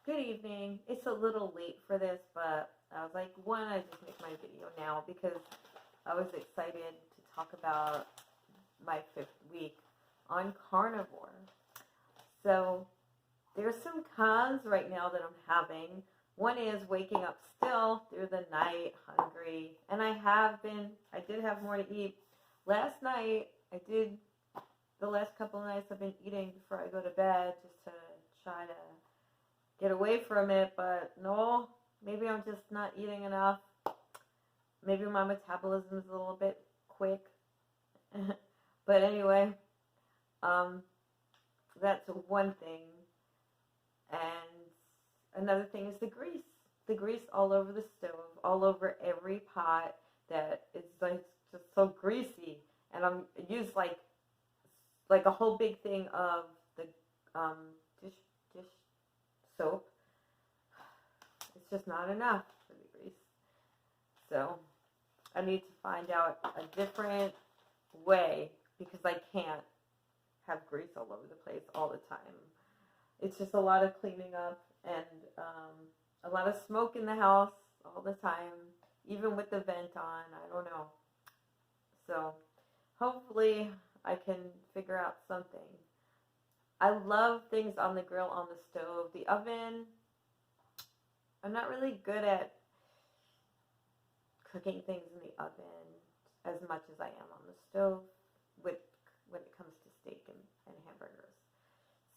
Good evening. It's a little late for this, but I was like, one, I just make my video now because I was excited to talk about my 5th week on carnivore. So there's some cons right now that I'm having. One is waking up still through the night, hungry, and I did have more to eat. Last night, the last couple of nights I've been eating before I go to bed just to try to get away from it, but no, maybe I'm just not eating enough. Maybe my metabolism is a little bit quick. But anyway, um, that's one thing. And another thing is the grease. The grease all over the stove, all over every pot that is like just so greasy. And I'm use like a whole big thing of the um, dish soap. It's just not enough for the grease. So I need to find out a different way because I can't have grease all over the place all the time. It's just a lot of cleaning up and a lot of smoke in the house all the time, even with the vent on. I don't know. So hopefully I can figure out something. I love things on the grill, on the stove. The oven, I'm not really good at cooking things in the oven as much as I am on the stove when it comes to steak and hamburgers.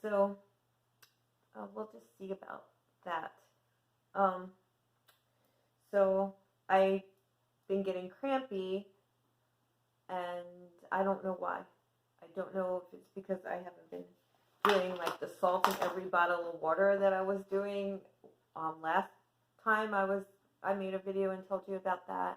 So we'll just see about that. So I've been getting crampy, and I don't know why. I don't know if it's because I haven't been doing like the salt in every bottle of water that I was doing last time I made a video and told you about that.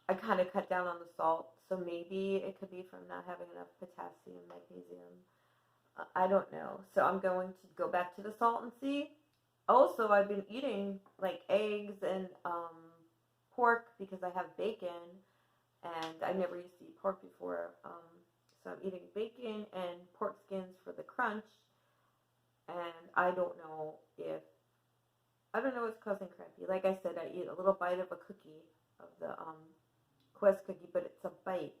I kind of cut down on the salt, so maybe it could be from not having enough potassium, magnesium. I don't know. So I'm going to go back to the salt and see. Also, I've been eating like eggs and pork because I have bacon, and I never used to eat pork before. So I'm eating bacon and pork skins for the crunch, and I don't know what's causing crampy. Like I said, I eat a little bite of a cookie, of the Quest cookie, but it's a bite.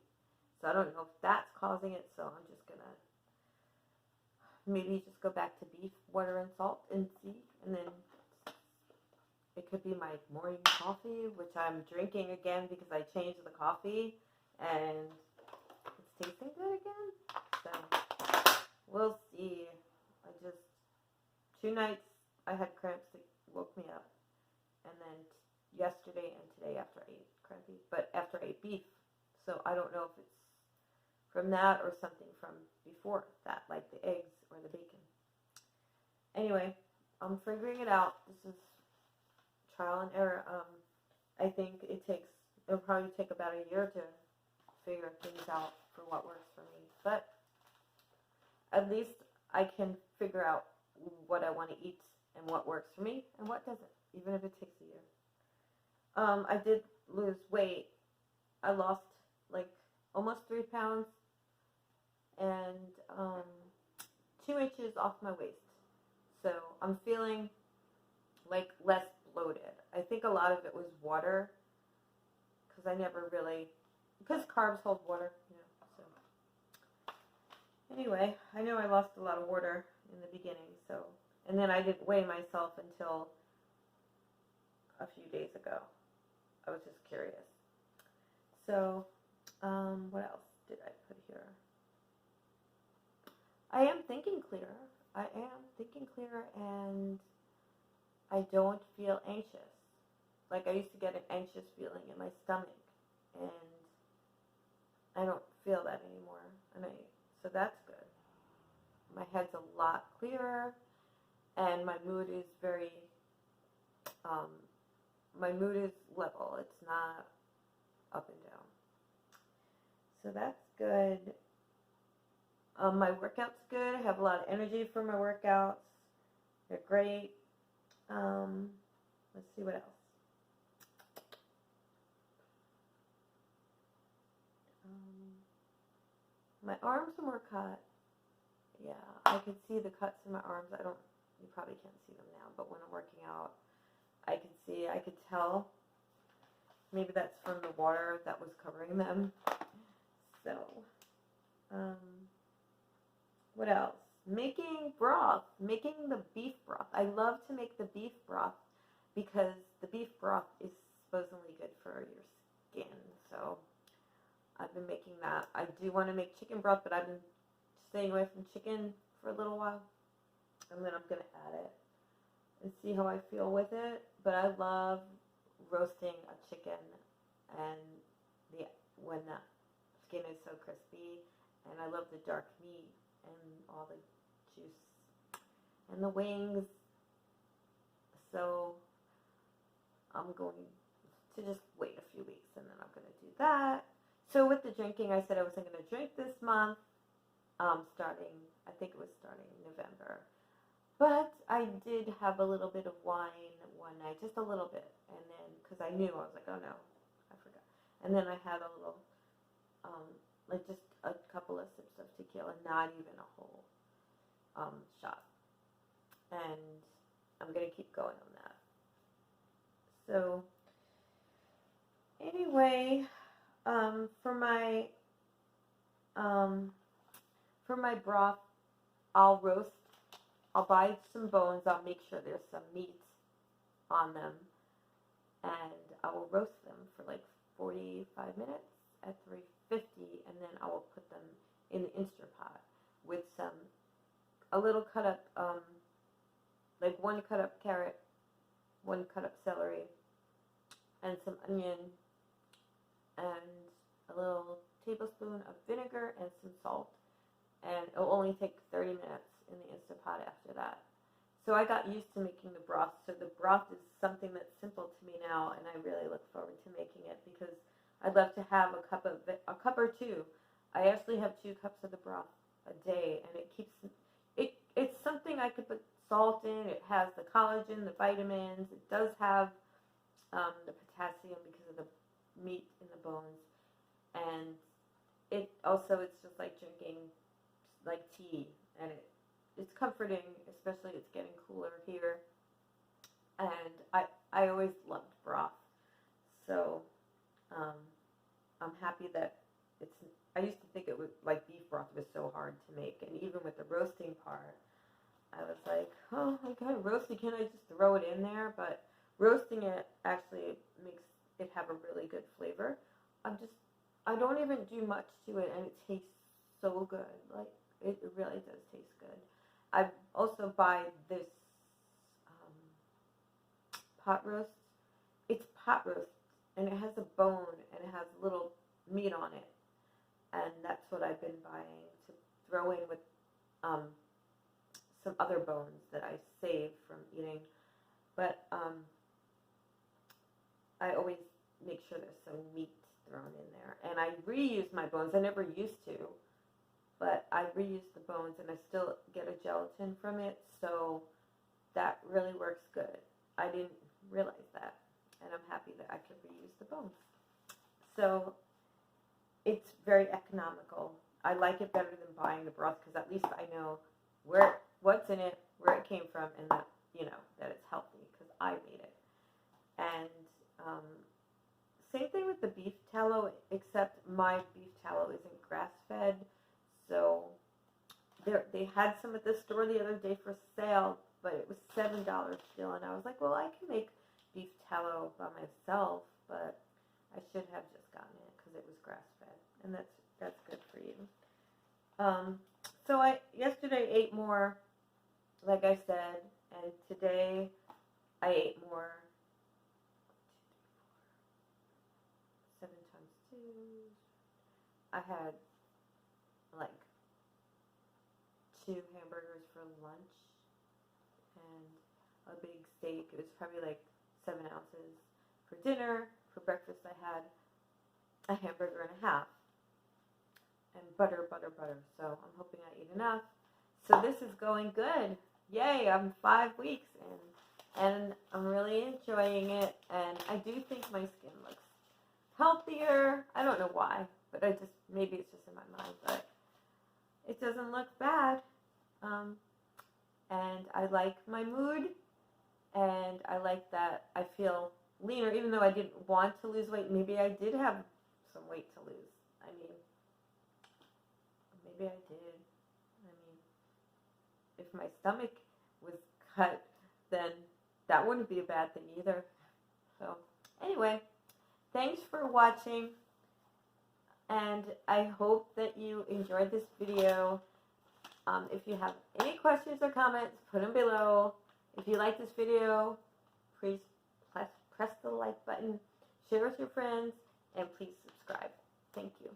So I don't know if that's causing it, so I'm just going to maybe just go back to beef, water, and salt and see. And then it could be my morning coffee, which I'm drinking again because I changed the coffee, and it's tasting good again. So we'll see. 2 nights I had cramps that woke me up, and then yesterday and today after I ate crampy, but after I ate beef. So I don't know if it's from that or something from before that, like the eggs or the bacon. Anyway, I'm figuring it out. This is trial and error. I think it'll probably take about a year to figure things out for what works for me. But at least I can figure out what I want to eat and what works for me and what doesn't, even if it takes a year. I did lose weight. I lost like almost 3 pounds and 2 inches off my waist. So I'm feeling like less bloated. I think a lot of it was water because because carbs hold water, so. Anyway, I know I lost a lot of water in the beginning, so, and then I didn't weigh myself until a few days ago. I was just curious. So, what else did I put here? I am thinking clearer. And I don't feel anxious. Like I used to get an anxious feeling in my stomach, and I don't feel that anymore. So that's good. My head's a lot clearer, and my mood is level. It's not up and down. So that's good. My workout's good. I have a lot of energy for my workouts. They're great. Let's see what else. My arms are more cut. Yeah, I can see the cuts in my arms. You probably can't see them see, I could tell. Maybe that's from the water that was covering them. So, what else? Making broth, making the beef broth. I love to make the beef broth because the beef broth is supposedly good for your skin. So I've been making that. I do want to make chicken broth, but I've been staying away from chicken for a little while. And then I'm going to add it and see how I feel with it. But I love roasting a chicken and when the skin is so crispy. And I love the dark meat and all the juice and the wings. So I'm going to just wait a few weeks and then I'm going to do that. So with the drinking, I said I wasn't going to drink this month, I think it was starting November. But I did have a little bit of wine one night, just a little bit. And then, because I knew, I was like, oh no, I forgot. And then I had a little, like just a couple of sips of tequila, not even a whole shot. And I'm going to keep going on that. So, anyway, for my broth, I'll buy some bones. I'll make sure there's some meat on them, and I will roast them for like 45 minutes at 350, and then I will put them in the Instant Pot with a little cut up, like 1 cut up carrot, 1 cut up celery, and some onion, and a little tablespoon of vinegar and some salt. And it'll only take 30 minutes in the Instant Pot after that. So I got used to making the broth. So the broth is something that's simple to me now, and I really look forward to making it because I'd love to have a cup or two. I actually have 2 cups of the broth a day, and it's something I could put salt in. It has the collagen, the vitamins. It does have the potassium because of the meat in the bones, and it's just like drinking like tea, and it's comforting, especially it's getting cooler here, and I always loved broth, so I'm happy that I used to think it was like beef broth was so hard to make, and even with the roasting part, I was like, oh, I gotta roast it, can't I just throw it in there? But roasting it actually makes it have a really good flavor. I don't even do much to it, and it tastes so good. Like, it really does taste good. I also buy this pot roast. It's pot roast, and it has a bone, and it has little meat on it. And that's what I've been buying to throw in with some other bones that I save from eating. But I always make sure there's some meat thrown in there. And I reuse my bones. I never used to, but I reuse the bones, and I still get a gelatin from it, so that really works good. I didn't realize that, and I'm happy that I can reuse the bones. So it's very economical. I like it better than buying the broth because at least I know what's in it, where it came from, and that that it's healthy because I made it. And same thing with the beef tallow, except my beef tallow isn't grass-fed. So they had some at the store the other day for sale, but it was $7 still. And I was like, well, I can make beef tallow by myself, but I should have just gotten it because it was grass-fed. And that's good for you. So I yesterday ate more, like I said, and today I ate more. 7 times 2. I had like 2 hamburgers for lunch and a big steak. It was probably like 7 ounces. For dinner, for breakfast, I had a hamburger and a half. And butter. So I'm hoping I eat enough. So this is going good. Yay, I'm 5 weeks in. And I'm really enjoying it. And I do think my skin looks healthier. I don't know why, but maybe it's just in my mind, but it doesn't look bad. And I like my mood. and I like that I feel leaner, even though I didn't want to lose weight. Maybe I did have some weight to lose. I mean, maybe I did. I mean, if my stomach was cut, then that wouldn't be a bad thing either. So, anyway, thanks for watching, and I hope that you enjoyed this video. If you have any questions or comments, put them below. If you like this video, please press the like button, share with your friends, and please subscribe. Thank you.